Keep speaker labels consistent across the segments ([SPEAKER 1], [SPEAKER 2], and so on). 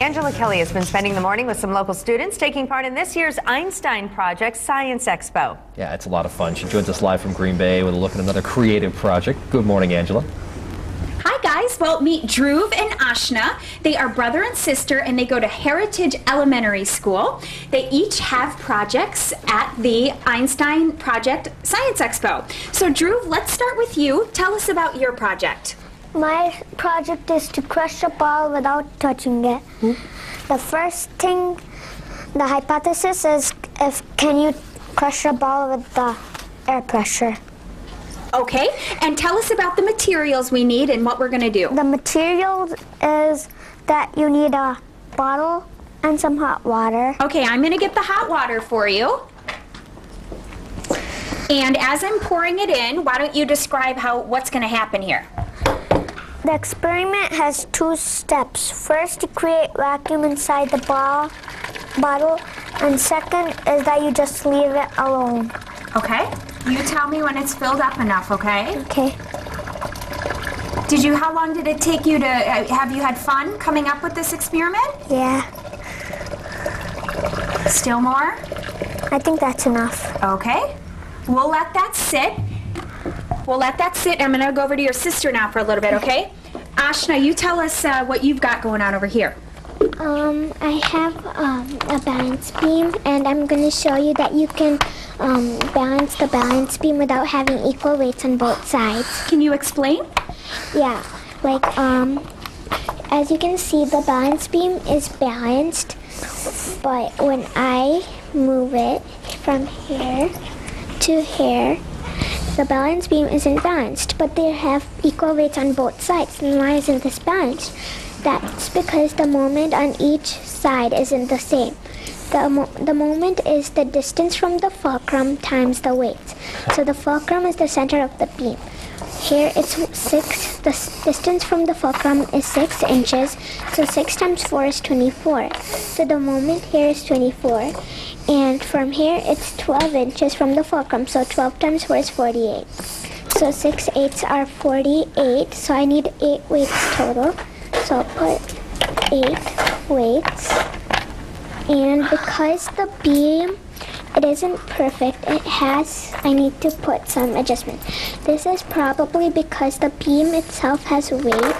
[SPEAKER 1] Angela Kelly has been spending the morning with some local students taking part in this year's Einstein Project Science Expo.
[SPEAKER 2] Yeah, it's a lot of fun. She joins us live from Green Bay with a look at another creative project. Good morning, Angela.
[SPEAKER 3] Hi guys, well, meet Dhruv and Ashna. They are brother and sister and they go to Heritage Elementary School. They each have projects at the Einstein Project Science Expo. So Dhruv, let's start with you. Tell us about your project.
[SPEAKER 4] My project is to crush a ball without touching it. The first thing, the hypothesis is can you crush a ball with the air pressure?
[SPEAKER 3] Okay, and tell us about the materials we need and what we're going to do.
[SPEAKER 4] The materials is that you need a bottle and some hot water.
[SPEAKER 3] Okay, I'm going to get the hot water for you. And as I'm pouring it in, why don't you describe what's going to happen here?
[SPEAKER 4] The experiment has two steps. First, you create vacuum inside the bottle, and second is that you just leave it alone.
[SPEAKER 3] Okay. You tell me when it's filled up enough, okay?
[SPEAKER 4] Okay.
[SPEAKER 3] How long did it take you to, have you had fun coming up with this experiment?
[SPEAKER 4] Yeah.
[SPEAKER 3] Still more?
[SPEAKER 4] I think that's enough.
[SPEAKER 3] Okay. We'll let that sit. I'm going to go over to your sister now for a little bit, okay? Ashna, you tell us what you've got going on over here.
[SPEAKER 4] I have a balance beam, and I'm going to show you that you can balance the balance beam without having equal weights on both sides.
[SPEAKER 3] Can you explain?
[SPEAKER 4] Yeah, as you can see, the balance beam is balanced, but when I move it from here to here, the balance beam isn't balanced, but they have equal weights on both sides. And why isn't this balanced? That's because the moment on each side isn't the same. The moment is the distance from the fulcrum times the weight. So the fulcrum is the center of the beam. Here it's 6, the distance from the fulcrum is 6 inches, so 6 times 4 is 24. So the moment here is 24. And from here, it's 12 inches from the fulcrum, so 12 times 4 is 48. So 6 eighths are 48, so I need 8 weights total. So I'll put 8 weights. And because the beam, it isn't perfect, I need to put some adjustment. This is probably because the beam itself has weight,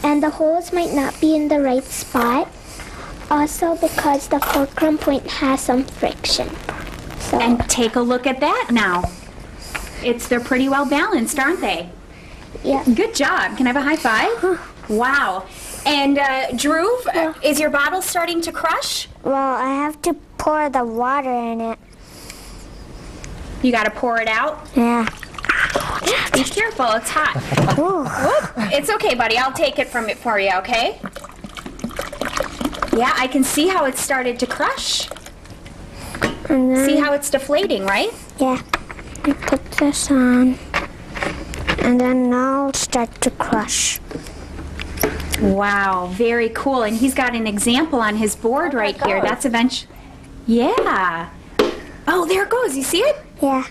[SPEAKER 4] and the holes might not be in the right spot. Also because the fulcrum point has some friction.
[SPEAKER 3] And take a look at that now. They're pretty well balanced, aren't they?
[SPEAKER 4] Yeah.
[SPEAKER 3] Good job. Can I have a high five? Wow. And Dhruv, is your bottle starting to crush?
[SPEAKER 4] Well, I have to pour the water in it.
[SPEAKER 3] You got to pour it out?
[SPEAKER 4] Yeah.
[SPEAKER 3] Be careful, it's hot. Whoop. It's okay, buddy. I'll take it for you, okay? Yeah, I can see how it started to crush. See how it's deflating, right?
[SPEAKER 4] Yeah. I put this on, and then now it'll start to crush.
[SPEAKER 3] Wow, very cool. And he's got an example on his board right here. That's eventually... Yeah. Oh, there it goes. You see it?
[SPEAKER 4] Yeah.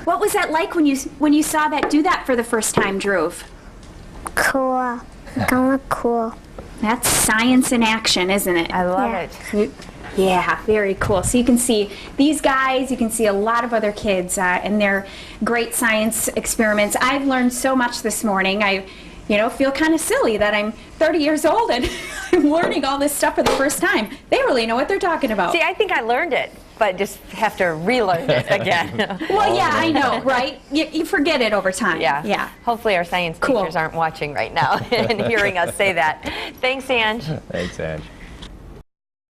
[SPEAKER 3] What was that like when you saw that do that for the first time, Dhruv?
[SPEAKER 4] Cool. Kind of cool.
[SPEAKER 3] That's science in action, isn't it?
[SPEAKER 1] I love it.
[SPEAKER 3] Yeah, very cool. So you can see these guys, you can see a lot of other kids and their great science experiments. I've learned so much this morning. I feel kind of silly that I'm 30 years old and I'm learning all this stuff for the first time. They really know what they're talking about.
[SPEAKER 1] See, I think I learned it, but just have to relearn it again.
[SPEAKER 3] Well, yeah, I know, right? You forget it over time.
[SPEAKER 1] Yeah. Hopefully our science teachers aren't watching right now and hearing us say that. Thanks, Ange.
[SPEAKER 2] Thanks, Ange.